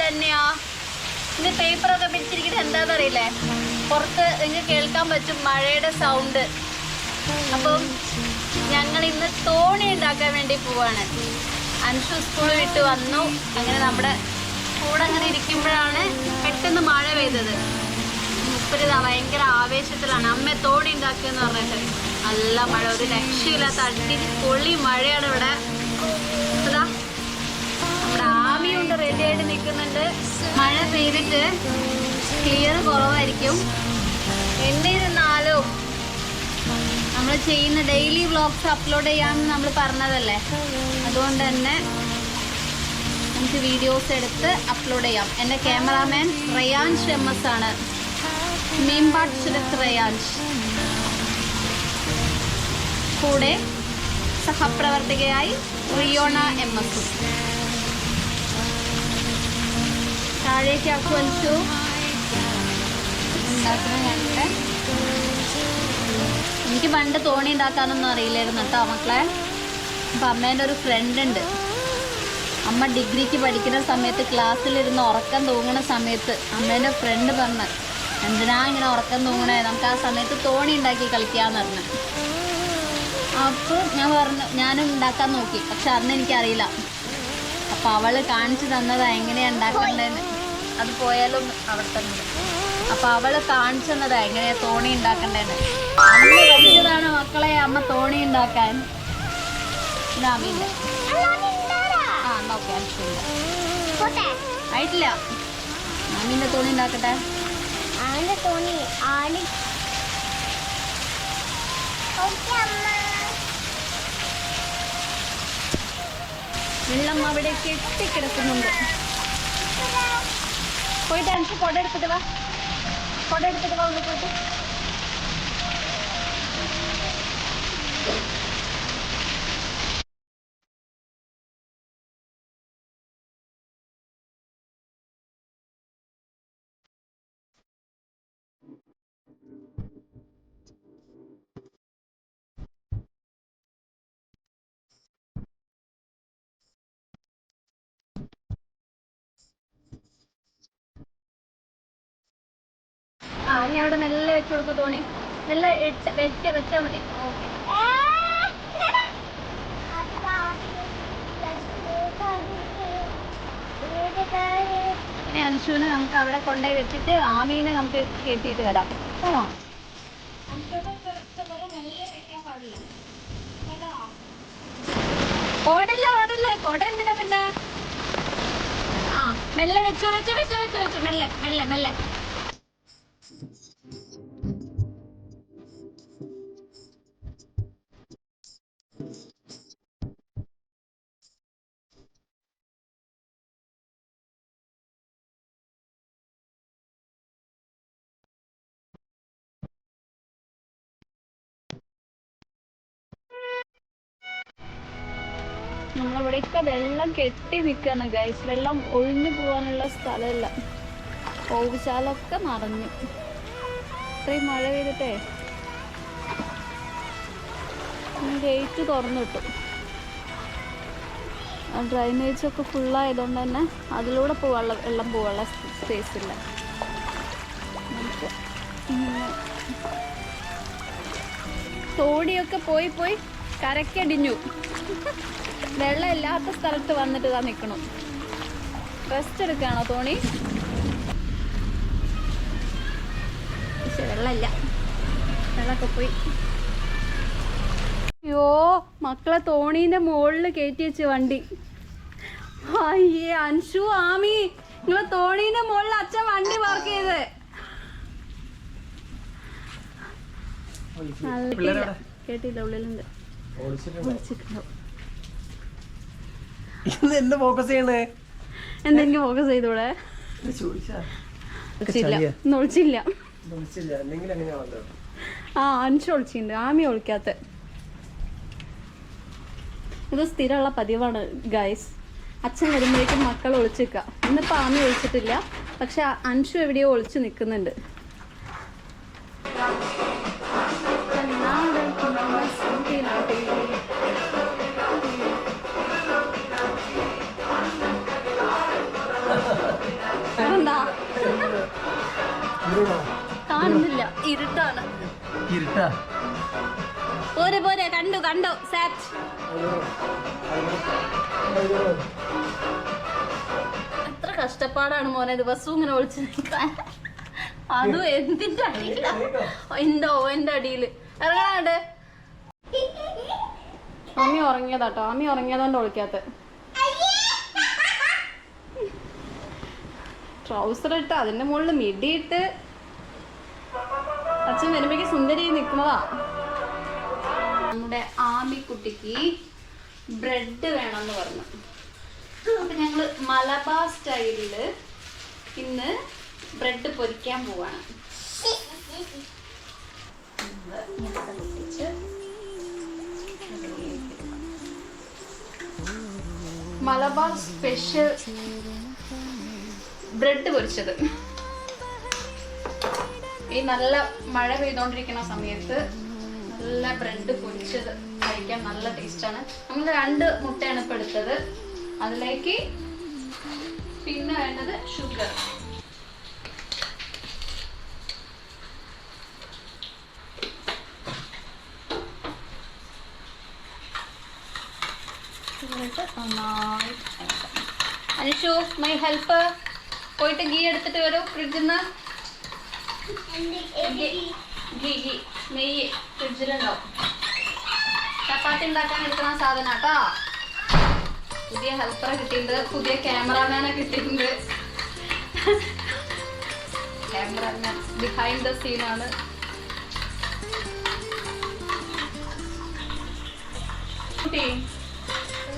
തന്നെയാ. ഇത് പേപ്പറൊക്കെ പിടിച്ചിരിക്കുന്നത് എന്താണെന്നറിയില്ലേ, പുറത്ത് നിങ്ങൾക്ക് കേൾക്കാൻ പറ്റും മഴയുടെ സൗണ്ട്. അപ്പം ഞങ്ങൾ ഇന്ന് തോണി ഉണ്ടാക്കാൻ വേണ്ടി പോവാണ്. അൻഷു സ്കൂൾ വിട്ട് വന്നു. അങ്ങനെ നമ്മുടെ കൂടെ അങ്ങനെ ഇരിക്കുമ്പോഴാണ് പെട്ടെന്ന് മഴ പെയ്തത്. മുപ്പരിതാ ഭയങ്കര ആവേശത്തിലാണ്. അമ്മ തോണി ഉണ്ടാക്കിയെന്ന് പറഞ്ഞിട്ട് നല്ല മഴ, ഒരു രക്ഷയില്ലാത്ത അടി പൊള്ളി മഴയാണ് ഇവിടെ. അതാ നമ്മുടെ ആമിയുണ്ട് റെഡി ആയിട്ട് നിൽക്കുന്നുണ്ട്. മഴ പെയ്തിട്ട് ക്ലിയർ കുറവായിരിക്കും. എന്നിരുന്നാലും നമ്മൾ ചെയ്യുന്ന ഡെയിലി വ്ളോഗ്സ് അപ്ലോഡ് ചെയ്യാമെന്ന് നമ്മൾ പറഞ്ഞതല്ലേ, അതുകൊണ്ട് തന്നെ നമുക്ക് വീഡിയോസ് എടുത്ത് അപ്ലോഡ് ചെയ്യാം. എൻ്റെ ക്യാമറാമാൻ റയാൻഷ് MS ആണ്. മീംബാട്ട് സുരത്ത് റയാൻഷ്. കൂടെ സഹപ്രവർത്തകയായി റിയോണ MS. താഴേക്ക് അക്വൻഷു ഉണ്ടാക്കുന്ന. എനിക്ക് പണ്ട് തോണി ഉണ്ടാക്കാനൊന്നും അറിയില്ലായിരുന്നു കേട്ടോ മക്കളെ. അപ്പം അമ്മേൻ്റെ ഒരു ഫ്രണ്ട് ഉണ്ട്. അമ്മ ഡിഗ്രിക്ക് പഠിക്കുന്ന സമയത്ത് ക്ലാസ്സിലിരുന്ന് ഉറക്കം തൂങ്ങുന്ന സമയത്ത് അമ്മേൻ്റെ ഫ്രണ്ട് പറഞ്ഞ്, എന്തിനാ ഇങ്ങനെ ഉറക്കം തൂങ്ങണേ, നമുക്ക് ആ സമയത്ത് തോണി ഉണ്ടാക്കി കളിക്കാമെന്ന് പറഞ്ഞു. അപ്പോൾ ഞാൻ പറഞ്ഞു ഞാനും ഉണ്ടാക്കാൻ നോക്കി, പക്ഷെ അന്ന് എനിക്കറിയില്ല. അപ്പം അവൾ കാണിച്ചു തന്നതാ എങ്ങനെയാണ് ഉണ്ടാക്കേണ്ടതെന്ന്. അത് പോയാലും അവിടെ തന്നെ. അപ്പം അവൾ കാണിച്ചു തന്നതാ എങ്ങനെയാണ് തോണി ഉണ്ടാക്കേണ്ടതെന്ന്. അമ്മ പഠിച്ചതാണ് മക്കളെ അമ്മ തോണി ഉണ്ടാക്കാൻ. ആയിട്ടില്ല. മാമീൻ്റെ തോണി ഉണ്ടാക്കട്ടെ. വെള്ളം അവിടെ കെട്ടിക്കിടക്കുന്നുണ്ട്. പോയിട്ട് എനിക്ക് കൊട എടുത്തിട്ട് വാ, കൊട എടുത്തിട്ട് വാ. ഒന്ന് പോയിട്ട് ഇനി അവിടെ മെല്ലെ വെച്ച് കൊടുക്കും തോണി. മെല്ലെ വെച്ചാൽ മതി. ഇനി അൻഷുവിനെ നമുക്ക് അവിടെ കൊണ്ടുപോയി വെച്ചിട്ട് ആമീനെ നമുക്ക് കയറ്റിയിട്ട് വരാം. ഓടില്ല ഓടില്ല, കൊട എന്തിനാ പിന്നെ? ആ മെല്ലെ വെച്ചു വെച്ചു വെച്ചു വെച്ചു വെച്ചു മെല്ലെ മെല്ലെ മെല്ലെ. നമ്മളിവിടെയൊക്കെ വെള്ളം കെട്ടി നിൽക്കുകയാണ് ഗൈസ്. വെള്ളം ഒഴിഞ്ഞു പോകാനുള്ള സ്ഥലമില്ല. ഓവുചാലൊക്കെ നിറഞ്ഞു. ഇത്രയും മഴ പെയ്തിട്ടേ ഗേറ്റ് തുറന്നു കിട്ടും. ഡ്രൈനേജൊക്കെ ഫുള്ളായതുകൊണ്ട് തന്നെ അതിലൂടെ വെള്ളം പോകാനുള്ള സ്പേസ് ഇല്ല. തോണിയൊക്കെ പോയി പോയി കരക്കടിഞ്ഞു. വെള്ളം ഇല്ലാത്ത സ്ഥലത്ത് വന്നിട്ട് ഇതാ നിൽക്കണം. റെസ്റ്റ് എടുക്കുകയാണോ തോണി? പക്ഷെ വെള്ളമില്ല, വെള്ളമൊക്കെ പോയി. അയ്യോ മക്കളെ തോണീൻ്റെ മുകളിൽ കയറ്റി വെച്ച് വണ്ടി. അയ്യേ അൻഷു ആമി, നിങ്ങൾ തോണീൻ്റെ മുകളിൽ അച്ഛൻ വണ്ടി പാർക്ക് ചെയ്ത്. കേട്ടില്ല, ഉള്ളിലുണ്ട്. എന്തെങ്കിലും ഫോക്കസ് ചെയ്തൂടെ? ഒളിച്ചില്ല. ആ അൻഷു ഒളിച്ചിട്ടുണ്ട്, ആമി ഒളിക്കാത്ത. ഇത് സ്ഥിരമുള്ള പതിവാണ് ഗൈസ്. അച്ഛൻ വരുമ്പോഴേക്കും മക്കൾ ഒളിച്ചിക്ക. ഇന്നിപ്പോൾ ആമി ഒളിച്ചിട്ടില്ല, പക്ഷെ അൻഷു എവിടെയോ ഒളിച്ചു നിൽക്കുന്നുണ്ട്. കാണുന്നില്ല, ഇരുട്ടാണ്. ഇരുട്ടാ പോരെ പോരെ, കണ്ടു കണ്ടു. സാറ്റ് എത്ര കഷ്ടപ്പാടാണ് മോനെ ദിവസവും ഇങ്ങനെ ഒളിച്ചു നിൽക്കാൻ. അതും എന്തിന്റെ അടിയില, എന്റെ ഓവന്റെ അടിയില്. ഇറങ്ങാണ്ട്. അമ്മി ഉറങ്ങിയതാട്ടോ, അമ്മി ഉറങ്ങിയതുകൊണ്ട് ഒളിക്കാത്ത. ട്രൗസർ ഇട്ട് അതിന്റെ മുകളിൽ മിഡി ഇട്ട് അച്ഛൻ വരുമ്പോഴേക്ക് സുന്ദരി നിൽക്കുന്നതാ. നമ്മുടെ ആമിക്കുട്ടിക്ക് ബ്രെഡ് വേണമെന്ന് പറഞ്ഞു. അപ്പൊ ഞങ്ങള് മലബാർ സ്റ്റൈലില് ഇന്ന് ബ്രെഡ് പൊരിക്കാൻ പോവാണ്. മലബാർ സ്പെഷ്യൽ ബ്രെഡ് പൊരിച്ചത്. ഈ നല്ല മഴ പെയ്തോണ്ടിരിക്കുന്ന സമയത്ത് നല്ല ബ്രെഡ് പൊരിച്ചത് കഴിക്കാൻ നല്ല ടേസ്റ്റാണ്. നമ്മൾ 2 മുട്ടയാണ് ഇപ്പൊ എടുത്തത്. അതിലേക്ക് പിന്നെ വേണ്ടത് ഷുഗർ. അനുഷു, മൈ ഹെൽപ്പ്, പോയിട്ട് ഗീ എടുത്തിട്ട് വരൂ ഫ്രിഡ്ജിൽ നിന്ന്. നെയ്യ് ഫ്രിഡ്ജിലുണ്ടാവും. ചപ്പാത്തി ഉണ്ടാക്കാൻ എടുക്കുന്ന സാധനം കേട്ടോ. പുതിയ ഹെൽപ്പറെ കിട്ടിയിട്ടുണ്ട്, പുതിയ ക്യാമറാമാനെ കിട്ടിയിട്ടുണ്ട്. ക്യാമറാമാൻ ബിഹൈൻഡ് ദ സീനാണ്.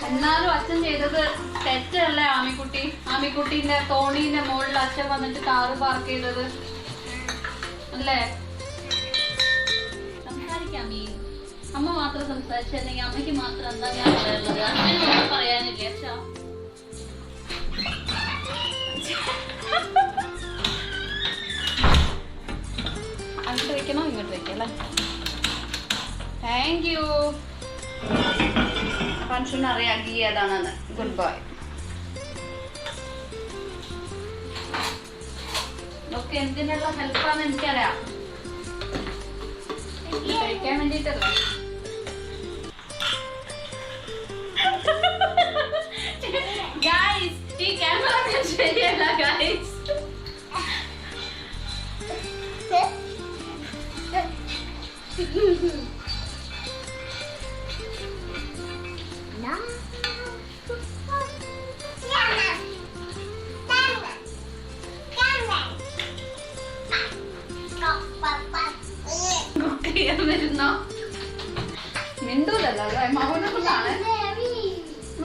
എന്നാലും അച്ഛൻ ചെയ്തത് തെറ്റല്ലേ ആമിക്കുട്ടി? ആമിക്കുട്ടീന്റെ തോണീന്റെ മുകളിൽ അച്ഛൻ വന്നിട്ട് കാറ് പാർക്ക് ചെയ്തത് അല്ലേ? സംസാരിക്കാമീ. അമ്മ മാത്രം സംസാരിച്ചല്ലെങ്കിൽ അമ്മയ്ക്ക് മാത്രം എന്താ ഞാൻ പറയുന്നത്? അച്ഛനൊന്നും പറയാനില്ലേ അച്ഛാ? അങ്ങോട്ട് വെക്കണോ ഇങ്ങോട്ട് വെക്കല്ലേ? Thank you. പൻഷുന് അറിയാം ഗീ ഏതാണെന്ന്. Good boy. ഇതൊക്കെ എന്തിനുള്ള ഹെൽപ്പാന്ന് എനിക്കറിയാം, കഴിക്കാൻ വേണ്ടിട്ടല്ല. ഗൈസ്, ഈ ക്യാമറ ശരിയല്ല ഗൈസ്. മിണ്ടൂലല്ലോ അല്ലേ? മൗനവ്രതാണ്.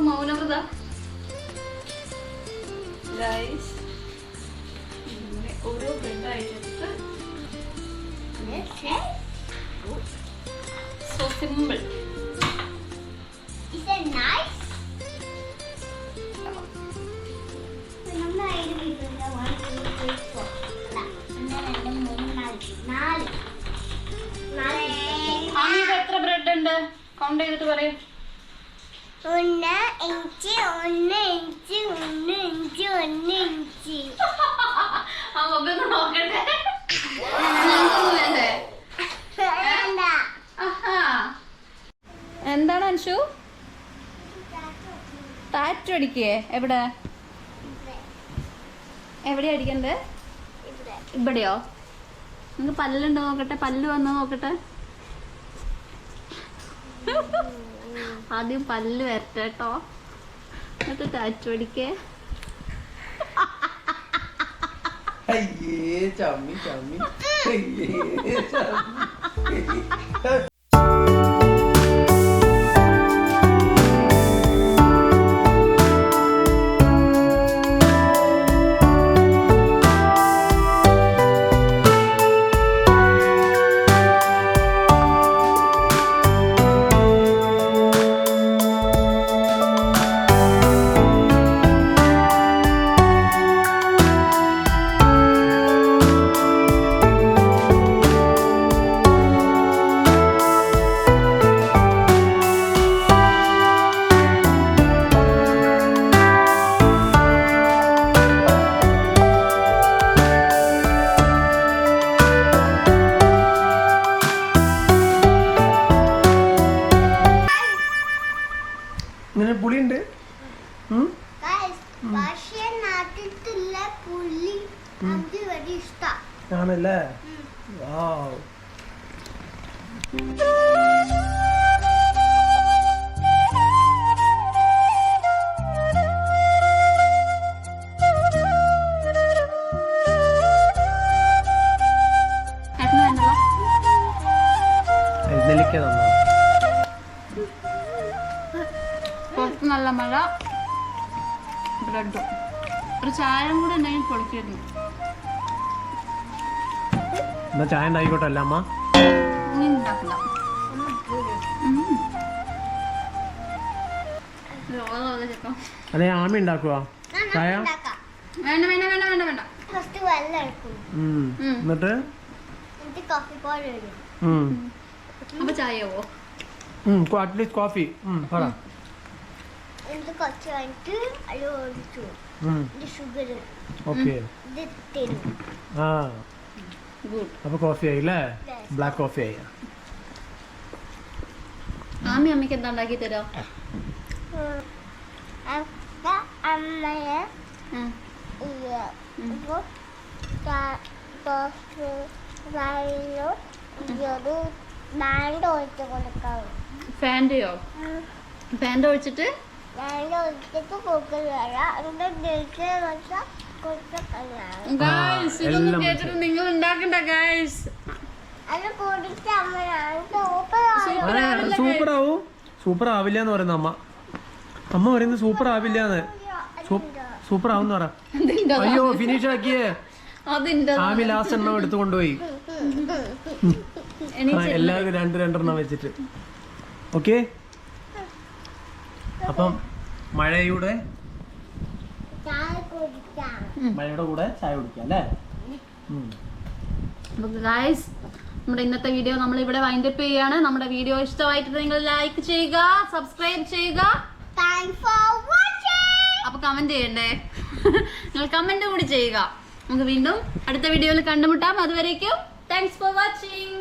മൗനവ്രത ഗൈസ്. ഓരോ ബ്രെഡായിട്ട് സോ സിമ്പിൾ. എത്ര ബ്രെഡ് ഉണ്ട് കൗണ്ട് ചെയ്തിട്ട് പറയും. 1 ഇഞ്ച് 1 ഇഞ്ച് 1 ഇഞ്ച് 1 ഇഞ്ച്. നമുക്കൊന്ന് നോക്കട്ടെ. വേണ്ടേ? എന്താണ് അൻഷു? ടാറ്റു അടിക്കേ? എവിടെ എവിടെയാ അടിക്കണ്ടേ? ഇവിടെയോ? നിങ്ങൾക്ക് പല്ലുണ്ടോ നോക്കട്ടെ, പല്ല് വന്നോ നോക്കട്ടെ. ആദ്യം പല്ല് വരട്ടെ കേട്ടോ, എന്നിട്ട് ടാറ്റു അടിക്കേ. അയ്യേ ചമ്മി ചമ്മി. അയ്യേ ചമ്മി. പക്ഷേ നാട്ടിലുള്ള പുളി അത് വലിയ ഇഷ്ടം. ആണല്ലേ വാവ്. ഏട്ടന് വേണ്ടല്ലോ. നെല്ലിക്ക തന്നോ? പുറത്ത് നല്ല മഴ, ബ്രെഡും ഒരു ചായയും കൂടെ ഉണ്ടെങ്കിൽ പൊളിക്കായിരുന്നു. എന്നാ ചായ ഉണ്ടായിക്കോട്ടെ അല്ല അമ്മ? ഇനി ഉണ്ടാക്കില്ല. അതെ ആമി ഉണ്ടാക്കുക ചായ? വേണ്ട വേണ്ട വേണ്ട വേണ്ട വേണ്ട. ഫസ്റ്റ് വെള്ളം എടുക്കും, എന്നിട്ട് എന്നിട്ട് കോഫി പൗഡർ ഇടും. അപ്പൊ ചായയാവോ? അറ്റ്ലീസ്റ്റ് കോഫി പറ. എന്നിട്ട് കുറച്ച് കഴിഞ്ഞിട്ട് അത് ഒഴിച്ചു ഇത് ഷുഗർ ഓക്കെ. ഇത് തരും. ആ ഗുഡ്. അപ്പൊ കോഫി ആയി അല്ലേ? ബ്ലാക്ക് കോഫി ആയി. ആമി അമ്മയ്ക്ക് എന്താ ഉണ്ടാക്കി തരാം? അപ്പൊ അമ്മയെ ഒരു ബാൻഡ് ഒഴിച്ച് കൊടുക്കാം. ഫാൻ്റെയോ? ഫാൻ്റ ഒഴിച്ചിട്ട് ബാൻഡ് ഒഴിച്ചിട്ട് കുക്കർ വരാം. എന്നിട്ട് വെച്ചാൽ കൊടുക്കാം. ഗൈസ് ഇതൊന്നും കേട്ടിട്ട് നിങ്ങൾ ഉണ്ടാക്കണ്ട ഗൈസ്. അത് കുടിച്ച് അമ്മയാണ് സൂപ്പർ ആവും. സൂപ്പർ ആവില്ല എന്ന് പറയുന്ന അമ്മ. അമ്മ പറയുന്നത് സൂപ്പർ ആവില്ലാന്ന്. സൂപ്പർ ആവുന്ന പറ. അയ്യോ ഫിനിഷ് ആക്കിയേ. അതിന്റെ ആമി ലാസ്റ്റ് എണ്ണം എടുത്തു കൊണ്ടുപോയി. എല്ലാവരും രണ്ടെണ്ണം വെച്ചിട്ട്. ഓക്കെ അപ്പം മഴയുടെ കൂടെ ചായ കുടിക്കാം അല്ലേ? ഗൈസ് നമ്മുടെ ഇന്നത്തെ വീഡിയോ നമ്മൾ ഇവിടെ വൈൻഡപ്പ് ചെയ്യാണ്. നമ്മുടെ വീഡിയോ ഇഷ്ടമായിട്ട് നിങ്ങൾ ലൈക്ക് ചെയ്യുക, സബ്സ്ക്രൈബ് ചെയ്യുക. അപ്പൊ കമന്റ് ചെയ്യണ്ടേ? നിങ്ങൾ കമന്റ് കൂടി ചെയ്യുക. നമുക്ക് വീണ്ടും അടുത്ത വീഡിയോയിൽ കണ്ടുമുട്ടാം. അതുവരേക്കും താങ്ക്സ് ഫോർ വാച്ചിങ്.